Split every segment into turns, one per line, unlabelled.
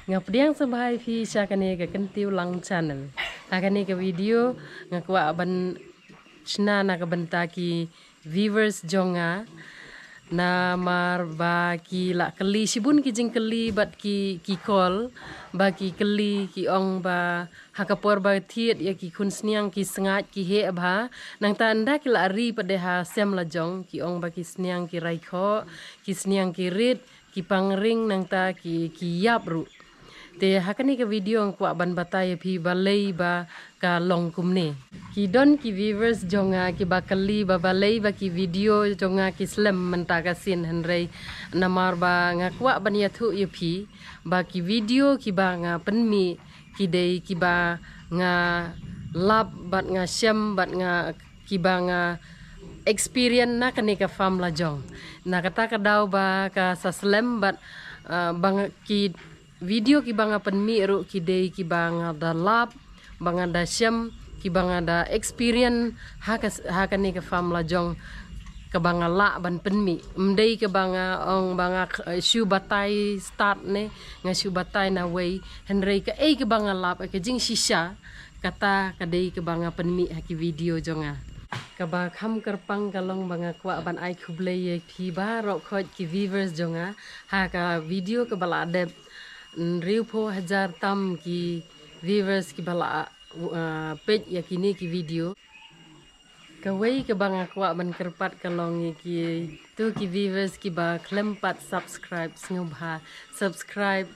Ngapdiang sabay pi siya kani ka kentiu lang channel. Hakani ka video ngakwa ban chna na ka banta ki viewers jonga na mar ba ki la keli sibun ki jing keli bat ki call ba ki keli ki ong ba hakapor ba thiet ya ki kun sniang ki sngat ki he ba nang ta anda ki la ri pade ha sem la jong ki ong ba ki sniang ki rai kho ki sniang ki rit ki pangring nang ta ki yap ru te hakani ka video ang kwa ban batay phi balay ba ka long kumne ki don ki viewers jonga ki bakali ba balay ba ki video jonga ki slam menta ka sin henrei namar ba nga kwa ban ya thu yu phi ba ki video ki ba nga penmi ki dei ki ba nga lab bat nga syam bat nga ki ba nga experience na kani ka fam la jong na kata ka daw ba ka sa slam bat bang ki video ki banga penmi ru ki dei ki banga da lab banga da syam ki banga da experience hakani ka fam la jong ka banga la ban penmi mdei ka banga ong banga shu batai start ne nga shu batai na way henrei ka ka banga lab ka jing shisha kata ka dei ka banga penmi haki video jonga ka ba kham kerpang kalong banga kwa ban ai khuble ye phi ba ro khoj ki viewers jonga ha ka video ka bala de riu po hajar tam ki viewers ki bala page ya kini ki video kawai ke bang akwa ban kerpat kalong ki tu ki viewers ki ba klempat subscribe ngubha subscribe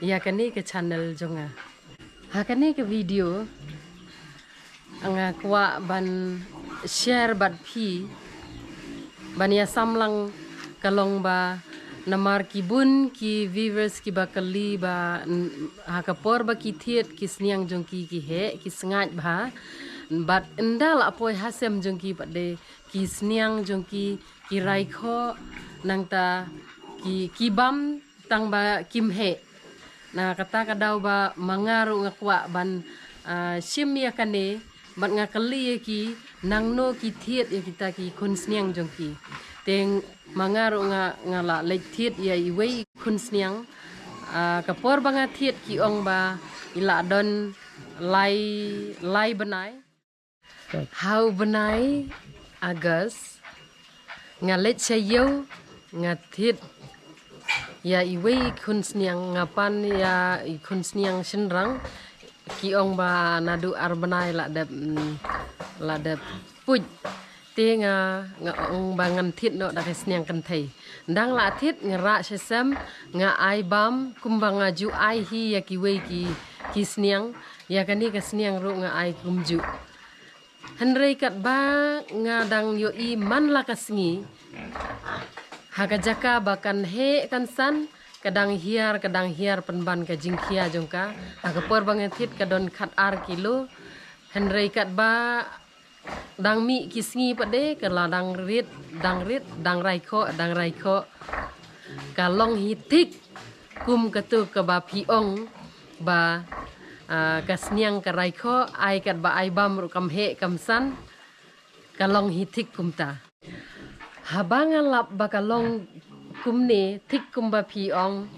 ya kani ke channel jonga ha kani ke video anga kwa ban share bat phi ban ya samlang kalong ba namar kibun ki viewers ki bakali ba hakapor ba ki thiet ki sniang jongki ki he ki sngat ba bat endal apoi hasem jongki pade ki sniang jongki ki raikho nangta ki bam tang ba kim he na kata kadaw ba mangaru ngakwa ban sim ya kane bat ngakali ki nangno ki thiet ya kita ki kun sniang jongki teng mangaru nga la lek thiet ya iwei kun sniang kapor banga thiet ki ong ba ila don lai benai how benai agas nga let sayo nga thiet ya iwei kun sniang ngapan ya kun sniang senrang ki ong ba nadu arbenai la de puj nga ong bangan thit no da sniang kan thei ndang la thit ngara sesam nga ai bam kumbanga ju ai hi ya ki wei ki sniang ya kani ka sniang ru nga ai kumju henrei kat ba nga dang yo i man la kasngi haga jaka bakan he kan san kadang hiar penban ka jingkhia jongka haga por bangan thit kadon khat ar kilo henrei kat ba dang mi kisngi pade kala dang rit dang raikho kalong hitik kum katu ka ba piong ba kasniang ka raikho ai kat ba ai bam ru kam he kam san kalong hitik kumta habangan lap ba kalong kumne tik kum ba piong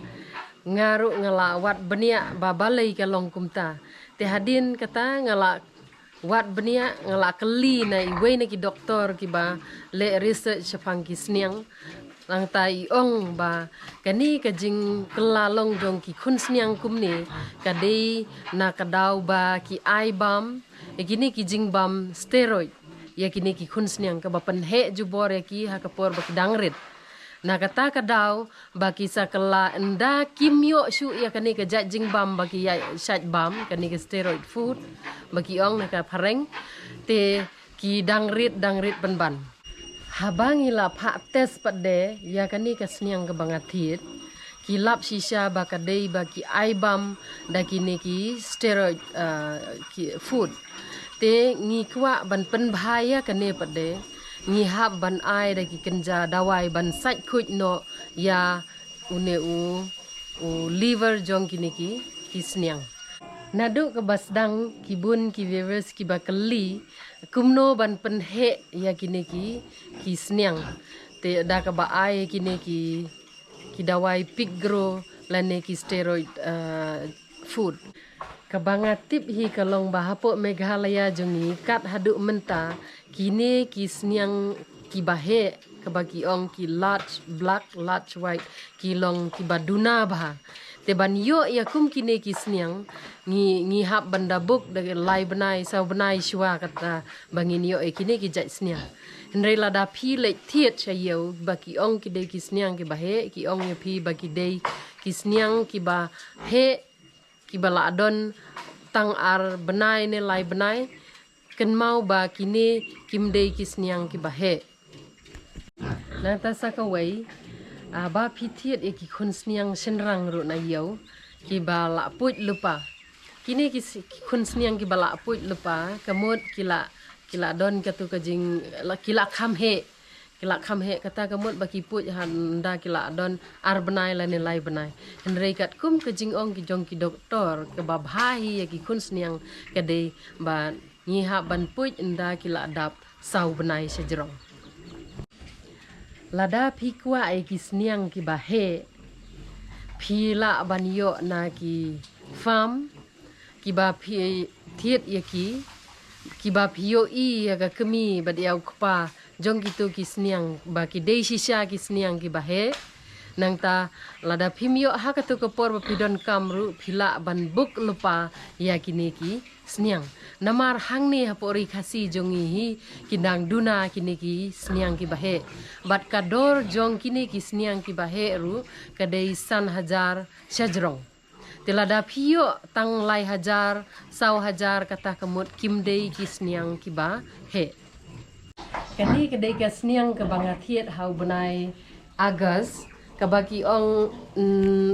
ngaru ngala wat benia ba balai kalong kumta te hadin kata ngala wat benia ngala keli na iwe na ki doktor ki ba le research sapang ki sniang lang tai ong ba kani ka jing kelalong jong ki kun sniang kumni ka dei na kadaw ba ki ai bam gini ki jing bam steroid ya kini ki kun sniang ka ba penhe jubor ya ki ha kapor ba ki dangrit na kata kadaw baki sa kala enda kimyo shu ya kani ka jing bam baki ya shat bam kani ka steroid food baki ong na ka pareng te ki dangrit ban habang ila pha test pade ya kani ka sniang ka bangathit ki lap shisha baka dei baki ai bam da kini ki steroid ki food te ngi kwa ban pen bhaya kane pade ngi hab ban ai da ki kenja dawai ban sat khuj no ya une u liver jong kini ki sniang nadu ke basdang kibun ki viewers ki bakali kumno ban penhe ya kini ki sniang te da ka ba ai kini ki dawai pigro lane ki steroid food. Kabangatip hi kalong bahapo Meghalaya jongi kat haduk menta kini ki sniang ki bahe kabagi ong ki large black large white ki long ki baduna bah. Te ban yo ya kum kini ki sniang ngi hap banda buk de lai benai sau benai shwa kata bangin yo kini ki jat sniang. Henry lada pi le thiet chayo baki ong ki de ki sniang ki bahe ki ong ya pi baki de ki sniang ki ba he ki bala adon tang ar benai ne lai benai ken mau ba kini kim de ki sniang ki bahe. Nang ta sakawai ba pithiet ki khun sniang senrang ru na yo ki ba la puit lupa kini ki khun sniang ki ba la puit lupa kamut kila don katu kajing kila kham he kata kamut baki puit handa kila don ar benai la nilai benai henrei kat kum kajing ong ki jong ki doktor ke ba bhai ki khun sniang ke de ba nyiha ban puit nda kila dap sau benai sejrong. Lada pi kwa ki sniang ki bahe pi la ban yo na ki farm ki ba pi thiet ya ki ba pi yo I ya ka kemi ba dia kpa jong gitu ki sniang ba ki dei shisha ki sniang ki bahe nang ta lada phim yo ha ka tu ko por ba pidon kamru phila ban buk lupa ya kini ki sniang namar hang ni hapori khasi jongi hi kinang duna kini ki sniang ki bahe bat kador jong kini ki sniang ki bahe ru kadei san hajar sajrong tilada phio tang lai hajar sau hajar kata kemut kim dei ki sniang ki ba he kani kadei ka sniang ke bangathiet hau benai Agas kabaki ong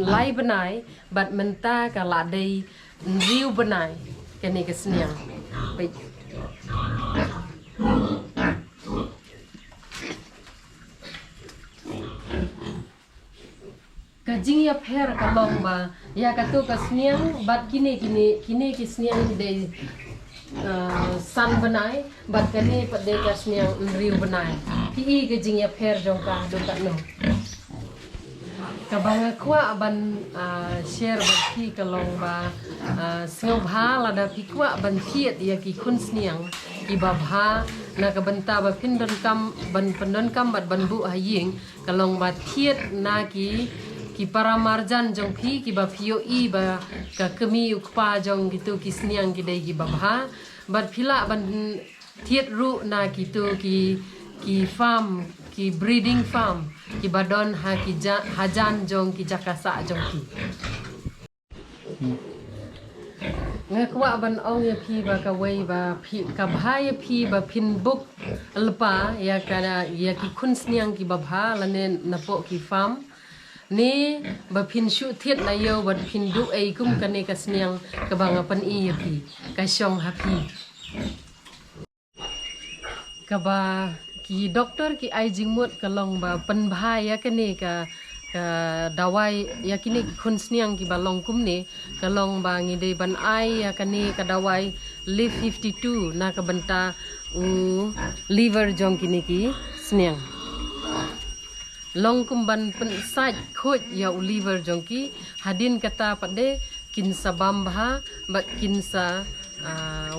lai benai bat menta kala dei riu benai kani ke sniang baik kajing ya pher kalong ba ya katu ka sniang bat kini ki sniang de san benai bat kani pat de ka sniang riu benai ki kajing ya pher jong ka do ka no kabanga kwa ban share baki kalong ba sngau bha lada pi kwa ban thiet ya ki khun sniang ki ba bha na ka banta ba pindon kam ban pendon kam bat ban bu haying kalong ba thiet na ki para marjan jong phi ki ba phio I ba ka kemi ukpa jong gitu ki sniang ki dei ki ba bha bat phila ban thiet ru na ki tu ki farm ki breeding farm ki badon ha ki hajan jong ki jakasa jong ki ngakwa ban ong ya phi ba ka wei ba phi ka bhai phi ba phin buk alpa ya kana ya ki khun sniang ki ba bha lanen napo ki farm ni ba phin shu thiet na yo ba phin du ei kum kane ka sniang ka banga pan I ya phi ka shong ha phi ka ba ki doktor ki ai jingmut kalong ba pan bhai ya kane ka dawai ya kini khun sniang ki balong kum ne kalong ba ngi de ban ai ya kane ka dawai live 52 na ka banta liver jong kini ki sniang long kum ban pen saj khoj ya liver jong ki hadin kata pade kin sabam bha ba kin sa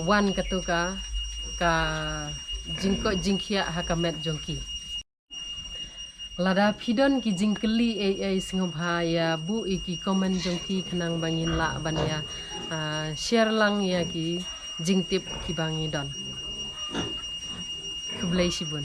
wan katuka ka jingko jingkhia hakamet jongki lada phidon ki jingkeli ai singobha ya bu iki comment jongki khnang bangin la ban ya share lang ya ki jingtip ki bangi don kublai sibun